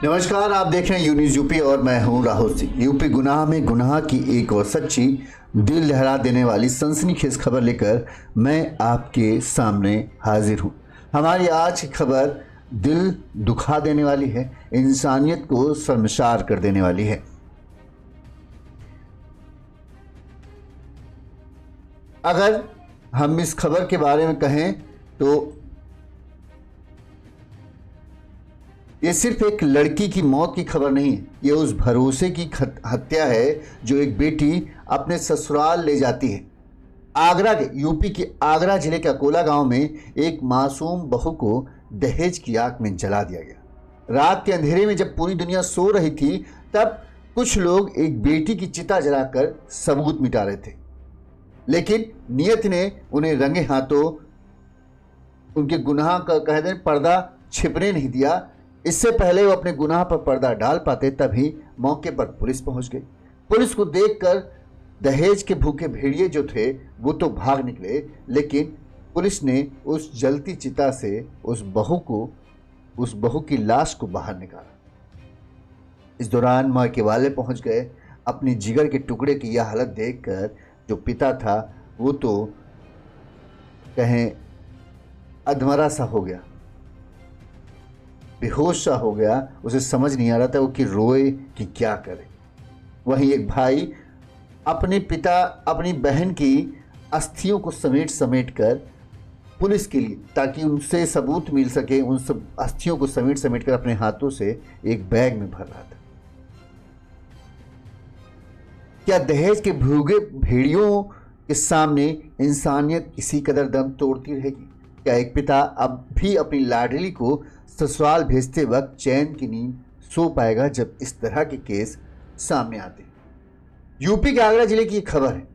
नमस्कार, आप देख रहे हैं यूनिज यूपी और मैं हूं राहुल सिंह। यूपी गुनाह में गुनाह की एक और सच्ची, दिल लहरा देने वाली सनसनीखेज खबर लेकर मैं आपके सामने हाजिर हूं। हमारी आज की खबर दिल दुखा देने वाली है, इंसानियत को शर्मसार कर देने वाली है। अगर हम इस खबर के बारे में कहें तो ये सिर्फ एक लड़की की मौत की खबर नहीं है, ये उस भरोसे की हत्या है जो एक बेटी अपने ससुराल ले जाती है। आगरा के यूपी के आगरा जिले के अकोला गांव में एक मासूम बहू को दहेज की आग में जला दिया गया। रात के अंधेरे में जब पूरी दुनिया सो रही थी, तब कुछ लोग एक बेटी की चिता जलाकर सबूत मिटा रहे थे, लेकिन नियत ने उन्हें रंगे हाथों उनके गुनाह का कह दें पर्दा छिपने नहीं दिया। इससे पहले वो अपने गुनाह पर पर्दा डाल पाते, तभी मौके पर पुलिस पहुंच गई। पुलिस को देखकर दहेज के भूखे भेड़िए जो थे वो तो भाग निकले, लेकिन पुलिस ने उस जलती चिता से उस बहू की लाश को बाहर निकाला। इस दौरान मौके वाले पहुंच गए। अपनी जिगर के टुकड़े की यह हालत देखकर जो पिता था वो तो कहें अधमरा सा हो गया, बेहोश सा हो गया। उसे समझ नहीं आ रहा था वो कि रोए कि क्या करे। वहीं एक भाई अपने पिता अपनी बहन की अस्थियों को समेट कर पुलिस के लिए, ताकि उनसे सबूत मिल सके, उन सब अस्थियों को समेट कर अपने हाथों से एक बैग में भर रहा था। क्या दहेज के भूखे भेड़ियों के सामने इंसानियत इसी कदर दम तोड़ती रहेगी? क्या एक पिता अब भी अपनी लाडली को ससुराल भेजते वक्त चैन की नींद सो पाएगा जब इस तरह के केस सामने आते हैं? यूपी के आगरा जिले की खबर है।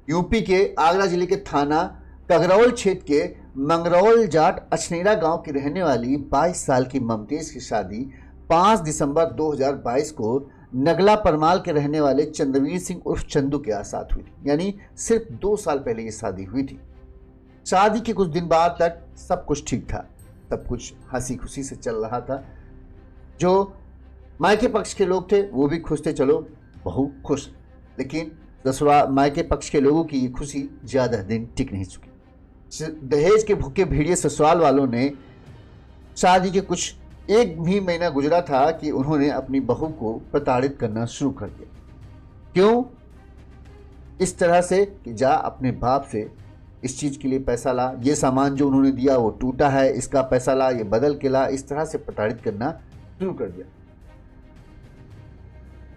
यूपी के आगरा जिले के थाना कगरौल क्षेत्र के मंगरौल जाट अछनेरा गांव की रहने वाली 22 साल की ममतेज की शादी 5 दिसंबर 2022 को नगला परमाल के रहने वाले चंद्रवीर सिंह उर्फ चंदू के साथ हुई थी। यानी सिर्फ 2 साल पहले ये शादी हुई थी। शादी के कुछ दिन बाद तक सब कुछ ठीक था, सब कुछ हंसी खुशी से चल रहा था। जो मायके पक्ष के लोग थे वो भी खुश थे, चलो बहू खुश। लेकिन ससुराल मायके पक्ष के लोगों की ये खुशी ज़्यादा दिन टिक नहीं चुकी। दहेज के भूखे भेड़िए ससुराल वालों ने शादी के कुछ एक भी महीना गुजरा था कि उन्होंने अपनी बहू को प्रताड़ित करना शुरू कर दिया। क्यों? इस तरह से कि जा अपने बाप से इस चीज़ के लिए पैसा ला, ये सामान जो उन्होंने दिया वो टूटा है, इसका पैसा ला, ये बदल के ला, इस तरह से प्रताड़ित करना शुरू कर दिया।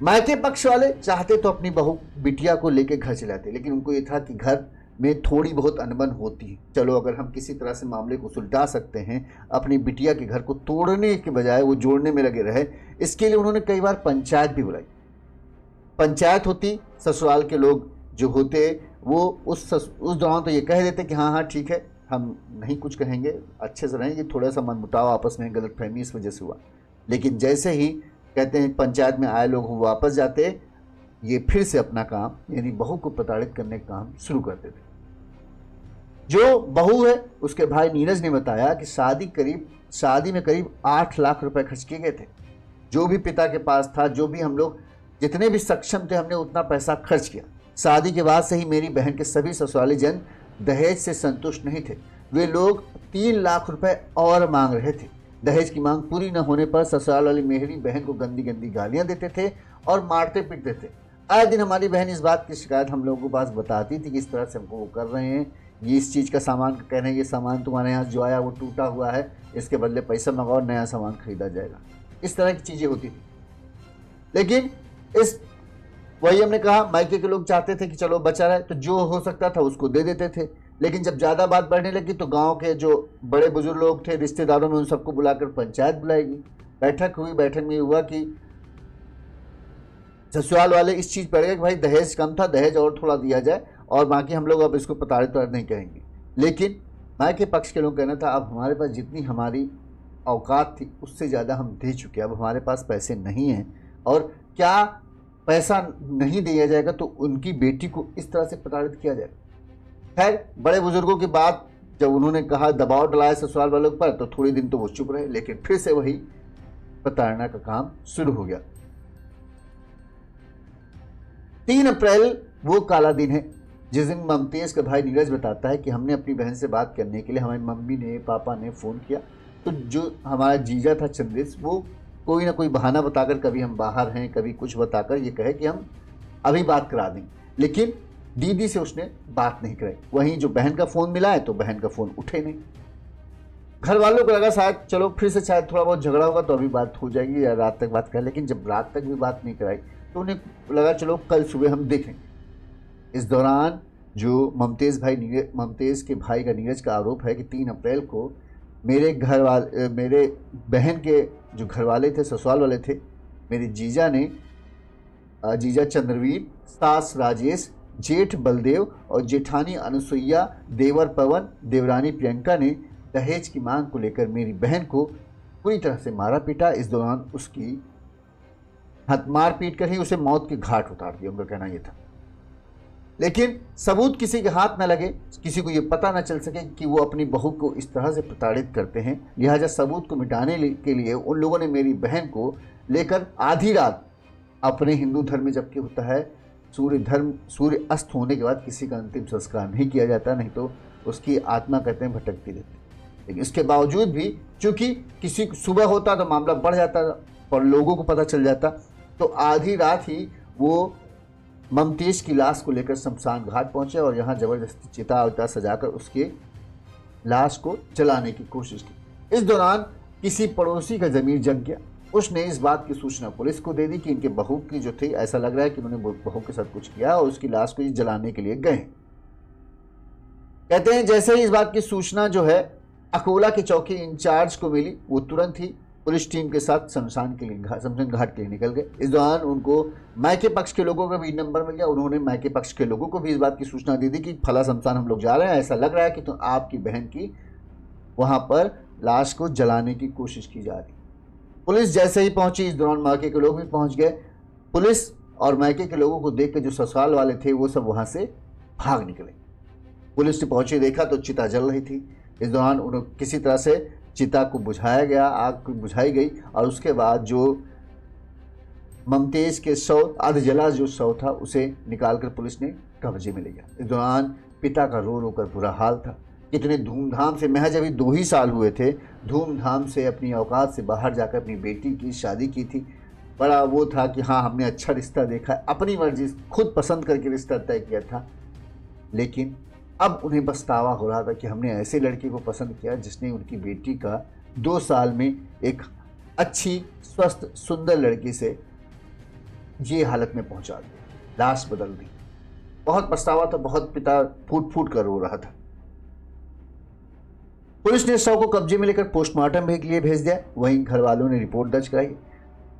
मायके पक्ष वाले चाहते तो अपनी बहू बिटिया को लेकर घर चलाते, लेकिन उनको ये था कि घर में थोड़ी बहुत अनबन होती है, चलो अगर हम किसी तरह से मामले को सुलझा सकते हैं, अपनी बिटिया के घर को तोड़ने के बजाय वो जोड़ने में लगे रहे। इसके लिए उन्होंने कई बार पंचायत भी बुलाई। पंचायत होती, ससुराल के लोग जो होते वो उस दौरान तो ये कह देते कि हाँ ठीक है, हम नहीं कुछ कहेंगे, अच्छे से रहेंगे, थोड़ा सा मनमुटाव आपस में गलतफहमी इस वजह से हुआ। लेकिन जैसे ही कहते हैं पंचायत में आए लोग वापस जाते, ये फिर से अपना काम यानी बहू को प्रताड़ित करने का काम शुरू करते थे। जो बहू है उसके भाई नीरज ने बताया कि शादी में करीब 8 लाख रुपए खर्च किए गए थे। जो भी पिता के पास था, जो भी हम लोग जितने भी सक्षम थे, हमने उतना पैसा खर्च किया। शादी के बाद से ही मेरी बहन के सभी ससुराली जन दहेज से संतुष्ट नहीं थे। वे लोग 3 लाख रुपए और मांग रहे थे। दहेज की मांग पूरी न होने पर ससुराल वाली मेरी बहन को गंदी गंदी गालियां देते थे और मारते पीटते थे। आए दिन हमारी बहन इस बात की शिकायत हम लोगों के पास बताती थी कि इस तरह से हमको वो कर रहे हैं, ये इस चीज़ का सामान कह रहे हैं, ये सामान तुम्हारे यहाँ जो आया वो टूटा हुआ है, इसके बदले पैसा मंगाओ, नया सामान खरीदा जाएगा। इस तरह की चीज़ें होती थी। लेकिन वही हमने कहा, मायके के लोग चाहते थे कि चलो बचा रहे, तो जो हो सकता था उसको दे देते थे। लेकिन जब ज़्यादा बात बढ़ने लगी तो गांव के जो बड़े बुजुर्ग लोग थे, रिश्तेदारों में, उन सबको बुलाकर पंचायत बुलाई गई। बैठक हुई। बैठक में हुआ कि ससुराल वाले इस चीज़ पर गए कि भाई दहेज कम था, दहेज और थोड़ा दिया जाए, और बाकी हम लोग अब इसको प्रताड़ित नहीं कहेंगे। लेकिन मायके पक्ष के लोग कहना था अब हमारे पास जितनी हमारी औकात थी उससे ज़्यादा हम दे चुके, अब हमारे पास पैसे नहीं हैं, और क्या पैसा नहीं दिया जाएगा तो उनकी बेटी को इस तरह से प्रताड़ित किया जाएगा। खैर, बड़े बुजुर्गों की बात जब उन्होंने कहा, दबाव डाला ससुराल वालों पर, तो थोड़ी दिन तो वो चुप रहे, लेकिन फिर से वही प्रताड़ना का काम शुरू हो गया। 3 अप्रैल वो काला दिन है जिस दिन ममतेज का भाई नीरज बताता है कि हमने अपनी बहन से बात करने के लिए हमारी मम्मी ने पापा ने फ़ोन किया, तो जो हमारा जीजा था चंद्रेश, वो कोई ना कोई बहाना बताकर, कभी हम बाहर हैं कभी कुछ बताकर ये कहे कि हम अभी बात करा दें, लेकिन दीदी से उसने बात नहीं कराई। वहीं जो बहन का फ़ोन मिला है तो बहन का फ़ोन उठे नहीं। घर वालों को लगा शायद चलो फिर से शायद थोड़ा बहुत झगड़ा होगा तो अभी बात हो जाएगी या रात तक बात करें, लेकिन जब रात तक भी बात नहीं कराई तो उन्हें लगा चलो कल सुबह हम देखेंगे। इस दौरान जो ममतेज के भाई का नीरज का आरोप है कि 3 अप्रैल को मेरे बहन के जो घर वाले थे, ससुराल वाले थे, मेरे जीजा चंद्रवीर, सास राजेश, जेठ बलदेव और जेठानी अनुसुईया, देवर पवन, देवरानी प्रियंका ने दहेज की मांग को लेकर मेरी बहन को पूरी तरह से मारा पीटा। इस दौरान उसकी मार पीट कर ही उसे मौत के घाट उतार दिया, उनका कहना यह था। लेकिन सबूत किसी के हाथ न लगे, किसी को ये पता न चल सके कि वो अपनी बहू को इस तरह से प्रताड़ित करते हैं। लिहाजा सबूत को मिटाने के लिए उन लोगों ने मेरी बहन को लेकर आधी रात, अपने हिंदू धर्म में जबकि होता है सूर्य अस्त होने के बाद किसी का अंतिम संस्कार नहीं किया जाता, नहीं तो उसकी आत्मा कहते हैं भटकती रहती। लेकिन इसके बावजूद भी चूंकि किसी सुबह होता तो मामला बढ़ जाता और लोगों को पता चल जाता, तो आधी रात ही वो ममतेज की लाश को लेकर शमशान घाट पहुंचे और यहाँ जबरदस्ती चिता सजाकर उसके लाश को जलाने की कोशिश की। इस दौरान किसी पड़ोसी का ज़मीर जग गया। उसने इस बात की सूचना पुलिस को दे दी कि इनके बहू की जो थी, ऐसा लग रहा है कि उन्होंने बहू के साथ कुछ किया और उसकी लाश को जलाने के लिए गए। कहते हैं जैसे ही इस बात की सूचना जो है अकोला के चौकी इंचार्ज को मिली, वो तुरंत ही पुलिस टीम के साथ शमशान घाट के लिए निकल गए। इस दौरान उनको मायके पक्ष के लोगों का भी नंबर मिल गया। उन्होंने मायके पक्ष के लोगों को भी इस बात की सूचना दे दी कि फला शमशान हम लोग जा रहे हैं, ऐसा लग रहा है कि तो आपकी बहन की वहां पर लाश को जलाने की कोशिश की जा रही। पुलिस जैसे ही पहुंची, इस दौरान मायके के लोग भी पहुंच गए। पुलिस और मायके के लोगों को देख कर जो ससुराल वाले थे वो सब वहां से भाग निकले। पुलिस ने पहुंचे, देखा तो चिता जल रही थी। इस दौरान उन्हें किसी तरह से चिता को बुझाया गया, आग को बुझाई गई और उसके बाद जो ममतेज के शव, आध जला जो शव था, उसे निकालकर पुलिस ने कब्जे में ले लिया। इस दौरान पिता का रो रो कर बुरा हाल था। कितने धूमधाम से, महज अभी 2 ही साल हुए थे, धूमधाम से अपनी औकात से बाहर जाकर अपनी बेटी की शादी की थी। बड़ा वो था कि हाँ हमने अच्छा रिश्ता देखा, अपनी मर्जी खुद पसंद करके रिश्ता तय किया था। लेकिन अब उन्हें पछतावा हो रहा था कि हमने ऐसे लड़के को पसंद किया जिसने उनकी बेटी का 2 साल में एक अच्छी स्वस्थ सुंदर लड़की से ये हालत में पहुंचा दिया, लाश बदल दी। बहुत पछतावा था, बहुत पिता फूट फूट कर रो रहा था। पुलिस ने शव को कब्जे में लेकर पोस्टमार्टम के लिए भेज दिया। वहीं घर वालों ने रिपोर्ट दर्ज कराई।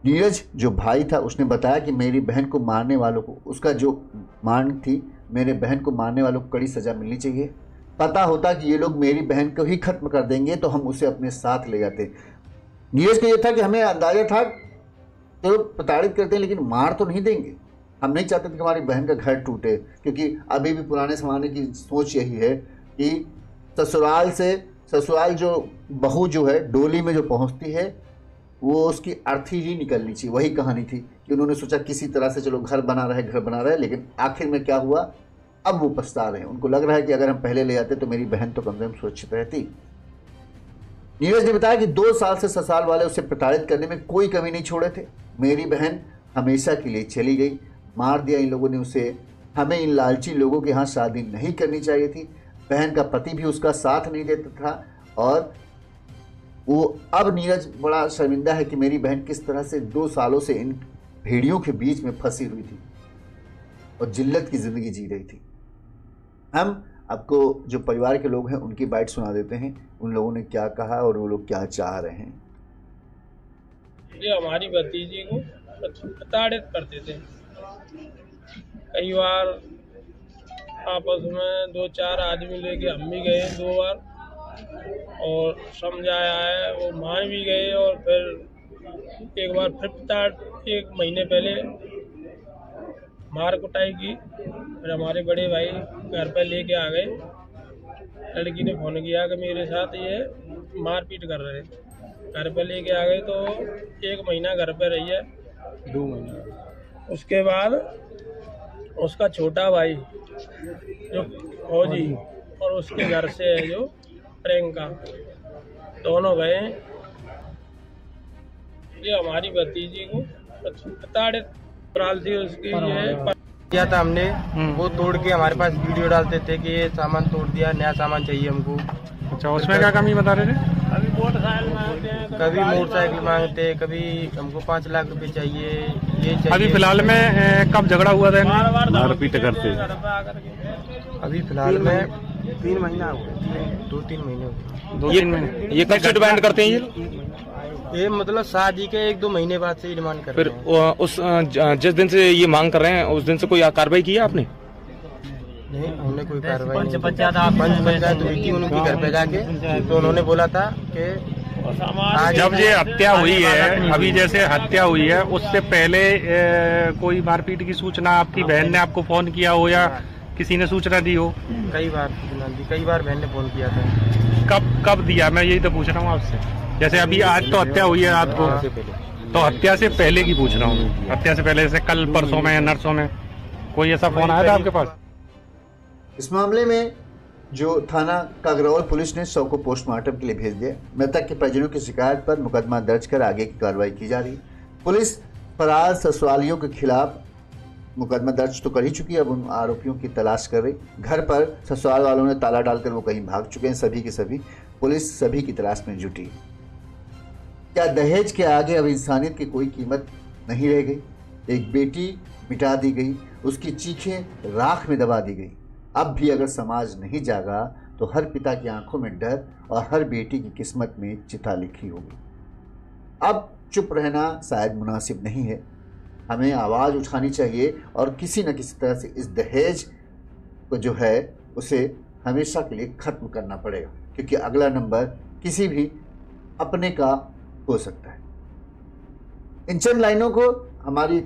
नीरज जो भाई था उसने बताया कि मेरी बहन को मारने वालों को, उसका जो मांग थी, मेरे बहन को मारने वालों को कड़ी सजा मिलनी चाहिए। पता होता कि ये लोग मेरी बहन को ही खत्म कर देंगे तो हम उसे अपने साथ ले जाते। नीरज को यह था कि हमें अंदाजा था तो प्रताड़ित करते हैं लेकिन मार तो नहीं देंगे। हम नहीं चाहते कि हमारी बहन का घर टूटे, क्योंकि अभी भी पुराने ज़माने की सोच यही है कि ससुराल जो बहू जो है डोली में जो पहुंचती है वो उसकी अर्थी ही निकलनी चाहिए। वही कहानी थी कि उन्होंने सोचा किसी तरह से चलो घर बना रहे, लेकिन आखिर में क्या हुआ, अब वो पछता रहे हैं। उनको लग रहा है कि अगर हम पहले ले आते तो मेरी बहन तो कम से कम सुरक्षित रहती। नीरज ने बताया कि 2 साल से ससुराल वाले उसे प्रताड़ित करने में कोई कमी नहीं छोड़े थे। मेरी बहन हमेशा के लिए चली गई, मार दिया इन लोगों ने उसे। हमें इन लालची लोगों के यहाँ शादी नहीं करनी चाहिए थी। बहन का पति भी उसका साथ नहीं देता था और वो अब नीरज बड़ा शर्मिंदा है कि मेरी बहन किस तरह से 2 सालों से इन भेड़ियों के बीच में फंसी हुई थी और जिल्लत की ज़िंदगी जी रही थी। हम आपको जो परिवार के लोग हैं उनकी बाइट सुना देते हैं, उन लोगों ने क्या कहा और वो लोग क्या चाह रहे हैं। ये हमारी भतीजी को प्रताड़ित करते थे। कई बार आपस में 2-4 आदमी लेके हम भी गए 2 बार और समझाया है, वो मान भी गए। और फिर एक बार फिर 1 महीने पहले मार कुटाई की। फिर हमारे बड़े भाई घर पर लेके आ गए। लड़की ने फ़ोन किया कि मेरे साथ ये मारपीट कर रहे। घर पे लेके आ गए तो 1 महीना घर पे रही है, 2 महीने। उसके बाद उसका छोटा भाई जो फौजी और उसके घर से है जो प्रियंका, दोनों गए। ये हमारी भतीजी को प्रताड़ित थी उसकी ये किया था हमने। वो तोड़ के हमारे पास वीडियो डालते थे कि ये सामान तोड़ दिया, नया सामान चाहिए हमको। अच्छा, उसमें क्या कमी बता रहे थे? अभी मोटरसाइकिल मांगते हैं, कभी मोटरसाइकिल मांगते, कभी हमको 5 लाख रुपए चाहिए, ये चाहिए। अभी फिलहाल में कब झगड़ा हुआ था? बार मारपीट करते। घर पे आकर के अभी फिलहाल में 3 महीना हो गया, 2-3 महीने हो गए। 2-3 महीने। ये कब से डिमांड करते हैं ये? ये मतलब शादी के 1-2 महीने बाद से ही डिमांड कर फिर रहे हैं। उस जिस दिन से ये मांग कर रहे हैं उस दिन से कोई कार्रवाई की है आपने? नहीं, हमने कोई कार्रवाई नहीं। पंचायत हुई थी उनके घर पे जाके, तो उन्होंने बोला था कि जब ये हत्या हुई है, अभी जैसे हत्या हुई है, उससे पहले कोई मारपीट की सूचना आपकी बहन ने आपको फोन किया हो या किसी ने सूचना दी हो? कई बार बहन ने फोन किया था। कब दिया? मैं यही तो पूछ रहा हूँ आपसे। जैसे अभी आज तो हत्या हुई है रात को, तो हत्या से पहले की पूछ रहा हूँ। हत्या से पहले, जैसे कल परसों में, नरसों में कोई ऐसा फोन आया था आपके पास? इस मामले में जो थाना कागरौल पुलिस ने शव को पोस्टमार्टम के लिए भेज दिया। मृतक के परिजनों की शिकायत पर मुकदमा दर्ज कर आगे की कार्रवाई की जा रही है। पुलिस फरार ससुरालियों के खिलाफ मुकदमा दर्ज तो कर ही चुकी है, अब उन आरोपियों की तलाश कर रही। घर पर ससुराल वालों ने ताला डालकर वो कहीं भाग चुके हैं। सभी के सभी पुलिस सभी की तलाश में जुटी। क्या दहेज के आगे अब इंसानियत की कोई कीमत नहीं रह गई? एक बेटी मिटा दी गई, उसकी चीखें राख में दबा दी गई। अब भी अगर समाज नहीं जागा तो हर पिता की आंखों में डर और हर बेटी की किस्मत में चिता लिखी होगी। अब चुप रहना शायद मुनासिब नहीं है, हमें आवाज़ उठानी चाहिए और किसी न किसी तरह से इस दहेज को जो है उसे हमेशा के लिए ख़त्म करना पड़ेगा, क्योंकि अगला नंबर किसी भी अपने का हो सकता है। इन चंद लाइनों को, हमारी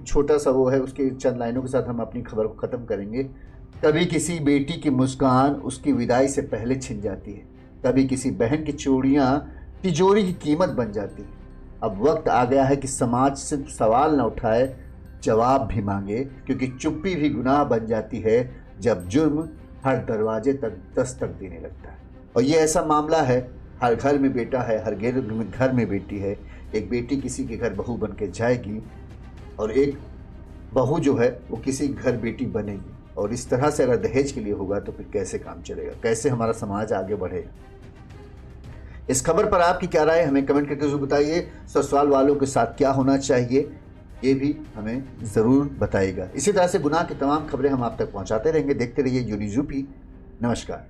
छोटा सा वो है, उसके चंद लाइनों के साथ हम अपनी खबर को ख़त्म करेंगे। कभी किसी बेटी की मुस्कान उसकी विदाई से पहले छिन जाती है, कभी किसी बहन की चूड़ियाँ तिजोरी की कीमत बन जाती है। अब वक्त आ गया है कि समाज सिर्फ सवाल न उठाए, जवाब भी मांगे, क्योंकि चुप्पी भी गुनाह बन जाती है जब जुर्म हर दरवाजे तक दस्तक देने लगता है। और ये ऐसा मामला है, हर घर में बेटा है, हर घर में बेटी है। एक बेटी किसी के घर बहू बन के जाएगी और एक बहू जो है वो किसी घर बेटी बनेगी। और इस तरह से अगर दहेज के लिए होगा तो फिर कैसे काम चलेगा, कैसे हमारा समाज आगे बढ़ेगा? इस खबर पर आपकी क्या राय, हमें कमेंट करके जरूर बताइए। ससुराल वालों के साथ क्या होना चाहिए ये भी हमें ज़रूर बताइएगा। इसी तरह से गुनाह की तमाम खबरें हम आप तक पहुंचाते रहेंगे। देखते रहिए यूनिज़ यूपी। नमस्कार।